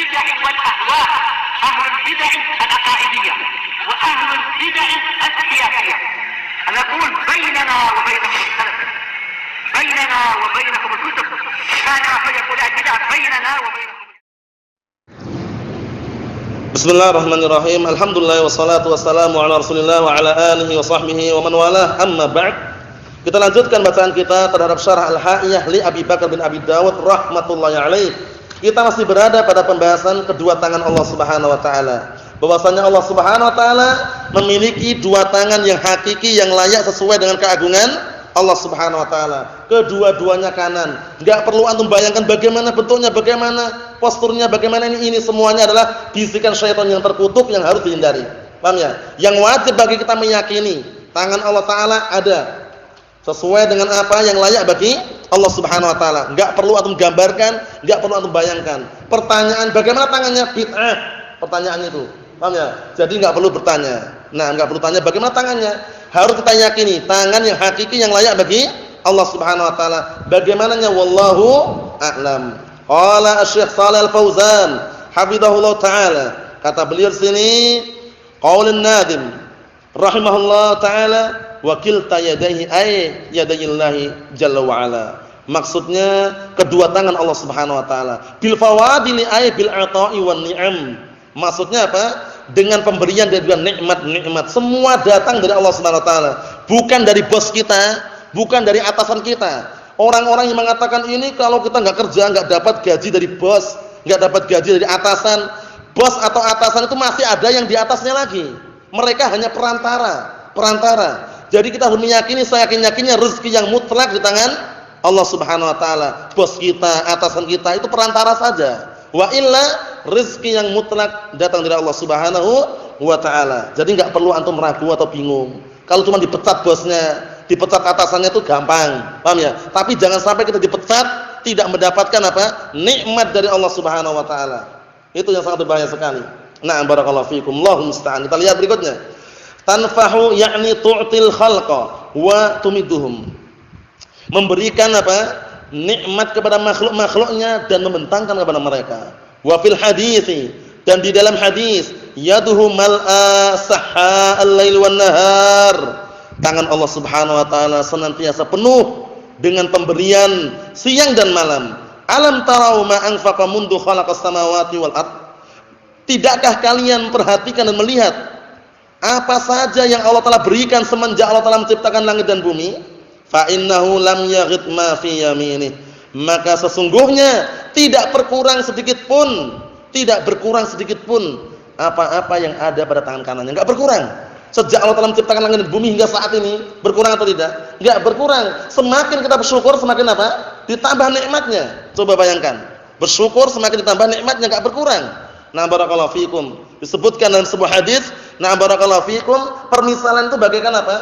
البدع والأهواء، أهل البدع العقائدية وأهل البدع السياسية. نقول بيننا وبينكم السلف، بيننا وبينكم الكتب، كان فيقول البدع بيننا وبينكم. Bismillahirrahmanirrahim. Alhamdulillah wassalatu wassalamu ala Rasulillah wa ala alihi wa sahbihi wa man walah. Amma ba'd. Kita lanjutkan bacaan kita terhadap Syarah Al-Ha'iyah li Abi Bakar bin Abi Dawud rahmatullahi alaih. Kita masih berada pada pembahasan kedua tangan Allah Subhanahu wa taala. Bahwasanya Allah Subhanahu wa taala memiliki dua tangan yang hakiki yang layak sesuai dengan keagungan Allah Subhanahu wa taala. Kedua-duanya kanan. Enggak perlu antum bayangkan bagaimana bentuknya, bagaimana posturnya, bagaimana ini semuanya adalah bisikan syaitan yang terkutuk yang harus dihindari. Paham ya? Yang wajib bagi kita meyakini tangan Allah taala ada sesuai dengan apa yang layak bagi Allah Subhanahu wa taala. Enggak perlu antum gambarkan, enggak perlu antum bayangkan. Pertanyaan bagaimana tangannya bid'ah. Pertanyaan itu. Paham ya? Jadi enggak perlu bertanya. Nah, enggak perlu tanya bagaimana tangannya. Harus kita yakini tangan yang hakiki yang layak bagi Allah Subhanahu wa taala. Bagaimananya wallahu a'lam. Qala Asy-Syaikh Shalih Al-Fauzan hafizahullah taala. Kata beliau sini qaulun nadim rahimahullah taala wa kilta yadayhi ay yadayillahi jalla wa ala. Maksudnya kedua tangan Allah Subhanahu wa taala. Bil fawadili ay bil ata'i wan ni'am. Maksudnya apa? Dengan pemberian dan juga nikmat-nikmat. Semua datang dari Allah Subhanahu wa taala, bukan dari bos kita, bukan dari atasan kita. Orang-orang yang mengatakan ini kalau kita enggak kerja, enggak dapat gaji dari bos, enggak dapat gaji dari atasan. Bos atau atasan itu masih ada yang di atasnya lagi. Mereka hanya perantara. Jadi kita harus meyakini, saya yakin-yakinnya rezeki yang mutlak di tangan Allah Subhanahu wa taala. Bos kita, atasan kita itu perantara saja. Wa illa rezeki yang mutlak datang dari Allah Subhanahu wa taala. Jadi enggak perlu antum ragu atau bingung. Kalau cuma dipecat bosnya, dipecat atasannya itu gampang. Paham ya? Tapi jangan sampai kita dipecat tidak mendapatkan apa? Nikmat dari Allah Subhanahu wa taala. Itu yang sangat berbahaya sekali. Nah, barakallahu fikum. Allahu musta'an. Kita lihat berikutnya. Tanfahu yakni tu'til khalqa wa tumiduhum. Memberikan apa? Nikmat kepada makhluk-makhluknya dan membentangkan kepada mereka. Wa fil hadits, dan di dalam hadis, yaduhu mal'a sahha al-lail wan nahar. Tangan Allah Subhanahu wa taala senantiasa penuh dengan pemberian siang dan malam. Alam tarau ma anfaqa mundu khalaqas samawati wal ard. Tidakkah kalian perhatikan dan melihat apa saja yang Allah Taala berikan semenjak Allah Taala menciptakan langit dan bumi? Fa innahu lam yaghid ma fi yaminih. Maka sesungguhnya tidak berkurang sedikit pun apa-apa yang ada pada tangan kanannya, enggak berkurang. Sejak Allah Taala menciptakan langit dan bumi hingga saat ini, berkurang atau tidak? Enggak berkurang. Semakin kita bersyukur semakin apa? Ditambah nikmatnya. Coba bayangkan. Bersyukur semakin ditambah nikmatnya, enggak berkurang. Nah, barakallahu fikum. Disebutkan dalam sebuah hadis, nah barakallahu fikum, permisalan itu bagaikan apa?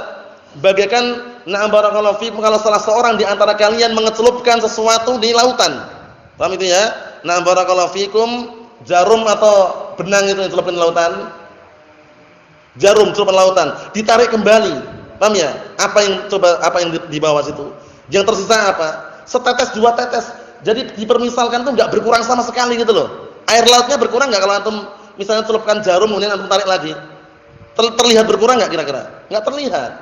Bagaikan na'am barakallahu fikum kalau salah seorang di antara kalian mengecelupkan sesuatu di lautan. Paham itu ya? Na'am barakallahu fikum, jarum atau benang itu yang dicelupkan di lautan. Jarum celupkan lautan, ditarik kembali. Paham ya? Apa yang di bawah situ? Yang tersisa apa? Setetes, dua tetes. Jadi dipermisalkan itu enggak berkurang sama sekali gitu loh. Air lautnya berkurang enggak kalau antum misalnya celupkan jarum kemudian antum tarik lagi? Terlihat berkurang enggak kira-kira? Enggak terlihat.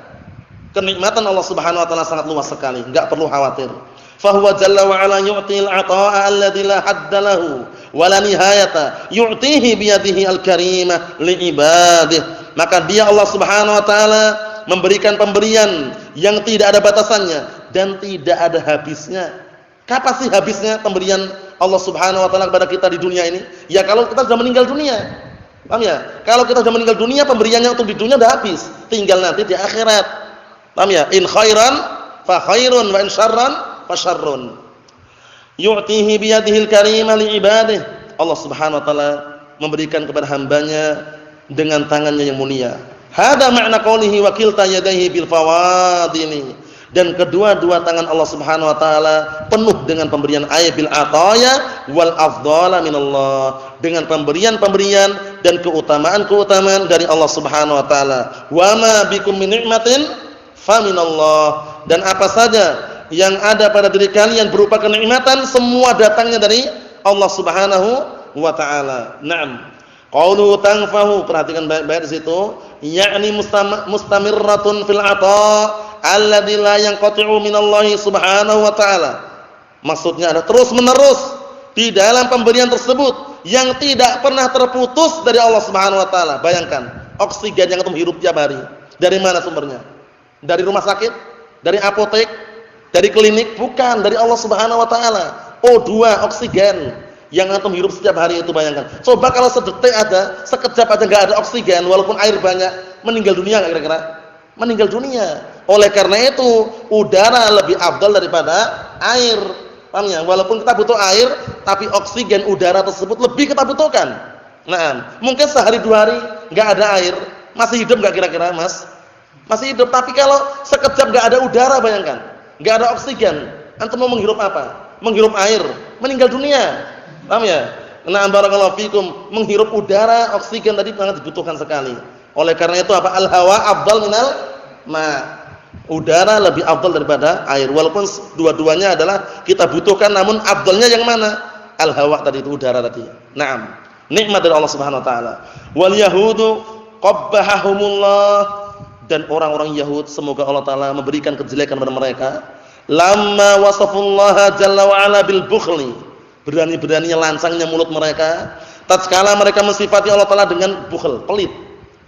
Kenikmatan Allah Subhanahu wa taala sangat luas sekali, enggak perlu khawatir. Fa huwa jalla wa ala yu'til 'ataa'a alladzi la hadda lahu wa la nihayata, yu'tihi bi yadihi al-karimah li ibadihi. Maka dia Allah Subhanahu wa taala memberikan pemberian yang tidak ada batasannya dan tidak ada habisnya. Kapan sih habisnya pemberian Allah Subhanahu wa taala kepada kita di dunia ini? Ya kalau kita sudah meninggal dunia. Paham ya? Kalau kita sudah meninggal dunia, pemberiannya untuk di dunia sudah habis, tinggal nanti di akhirat. Paham ya? In khairan fa khairun wa in syarran fa syarrun. Yu'tihi bi yadihil karimah li ibadihi. Allah Subhanahu wa taala memberikan kepada hambanya dengan tangannya yang mulia. Hada makna qoulihi wa kilta yadayhi bil fawadili. Dan kedua-dua tangan Allah Subhanahu wa taala penuh dengan pemberian bil ataya wal afdhala minallah, dengan pemberian-pemberian dan keutamaan-keutamaan dari Allah Subhanahu wa taala. Wa ma bikum min ni'matin faminallah, dan apa saja yang ada pada diri kalian berupa kenikmatan semua datangnya dari Allah Subhanahu wa ta'ala. Naam. Qauluhu tanfahu, perhatikan baik-baik di situ, yakni mustamirratun fil 'ata alladzi la yanqati'u minallahi subhanahu wa ta'ala. Maksudnya ada terus-menerus di dalam pemberian tersebut yang tidak pernah terputus dari Allah Subhanahu wa taala. Bayangkan, oksigen yang antum hirup tiap hari, dari mana sumbernya? Dari rumah sakit? Dari apotek? Dari klinik? Bukan, dari Allah Subhanahu wa taala. O2, oksigen yang antum hirup setiap hari itu, bayangkan. Coba kalau sedetik ada, sekejap aja enggak ada oksigen walaupun air banyak, meninggal dunia enggak kira-kira? Meninggal dunia. Oleh karena itu, udara lebih afdal daripada air. Paham ya? Walaupun kita butuh air, tapi oksigen udara tersebut lebih kita butuhkan. Nah, mungkin sehari 2 hari enggak ada air, masih hidup enggak kira-kira, Mas? Masih hidup, tapi kalau sekejap enggak ada udara, bayangkan. Enggak ada oksigen, antum mau menghirup apa? Menghirup air, meninggal dunia. Paham ya? Nah, barakallahu fikum, menghirup udara, oksigen tadi sangat dibutuhkan sekali. Oleh karena itu apa? Al-hawa afdal minal ma. Udara lebih afdal daripada air. Walaupun dua-duanya adalah kita butuhkan, namun afdalnya yang mana? Al-hawa tadi itu, udara tadi. Naam. Nikmat dari Allah Subhanahu wa taala. Wal yahudu qabbahahumullah, dan orang-orang Yahud semoga Allah taala memberikan kejelekan kepada mereka. Lamma wasafullaha jalla wa ala bil bukhli. Berani-beraninya lancangnya mulut mereka tatkala mereka mensifati Allah taala dengan bukhl, pelit.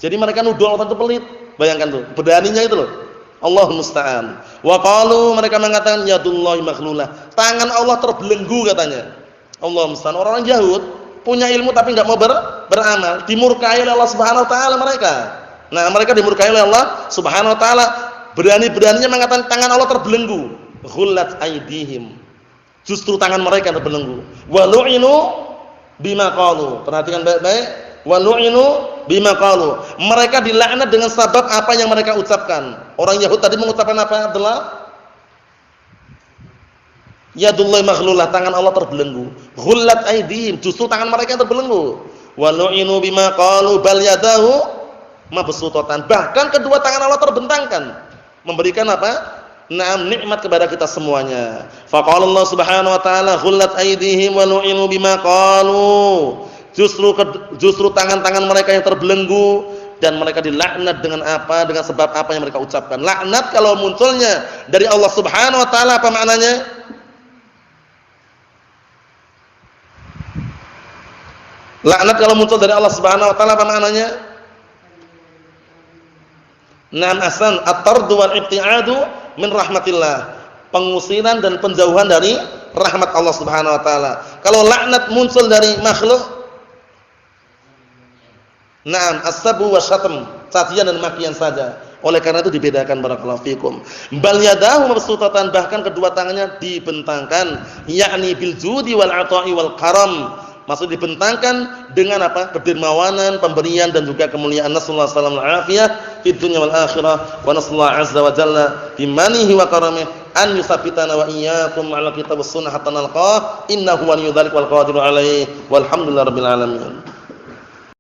Jadi mereka nuduh Allah itu pelit. Bayangkan tuh, beraninya itu loh. Allahul musta'an. Wa qalu, mereka mengatakan yadullahi maghlulah. Tangan Allah terbelenggu katanya. Allahul musta'an. Orang Yahud punya ilmu tapi enggak mau beramal, dimurkai oleh Allah Subhanahu wa taala mereka. Nah, mereka dimurkai oleh Allah Subhanahu wa taala, berani-beraninya mengatakan tangan Allah terbelenggu. Ghullat aydihim. Justru tangan mereka yang terbelenggu. Wa lu'inu bima qalu. Perhatikan baik-baik. Wa lu'inu bima qalu. Mereka dilaknat dengan sebab apa yang mereka ucapkan. Orang Yahud tadi mengucapkan apa, Abdullah? Yadullahi maghlulah, tangan Allah terbelenggu. Ghullat aydihim, justru tangan mereka yang terbelenggu. Wa lu'inu bima qalu bal yadahu mabsutatan. Bahkan kedua tangan Allah terbentangkan. Memberikan apa? Naam, nikmat kepada kita semuanya. Faqala Allah Subhanahu wa taala ghullat aydihim wa lu'inu bima qalu. Justru tangan-tangan mereka yang terbelenggu dan mereka dilaknat dengan apa? Dengan sebab apa yang mereka ucapkan. Laknat kalau munculnya dari Allah Subhanahu wa taala apa maknanya? Laknat kalau muncul dari Allah Subhanahu wa taala apa maknanya? Naam, ahsan, at-tardu wal ibtiadu min rahmatillah. Pengusiran dan penjauhan dari rahmat Allah Subhanahu wa taala. Kalau laknat muncul dari makhluk, naam, as-sabu wasyatm, cacian dan makian saja. Oleh karena itu dibedakan, barakallahu fikum. Bal yadahu mabsutatan, bahkan kedua tangannya dibentangkan, yakni bil judi wal ata'i wal karam. Maksud dibentangkan dengan apa? Kedermawanan, pemberian dan juga kemuliaan. Nasallahu alaihi wasallam fid dunya wal akhirah, wa nasallahu azza wa jalla bimanihi wa karamihi an yusabbitana wa iyyakum ala kitab was sunnah hatta nalqah innahu waliyyu dzalika wal qadiru alaihi walhamdulillahirabbil alamin.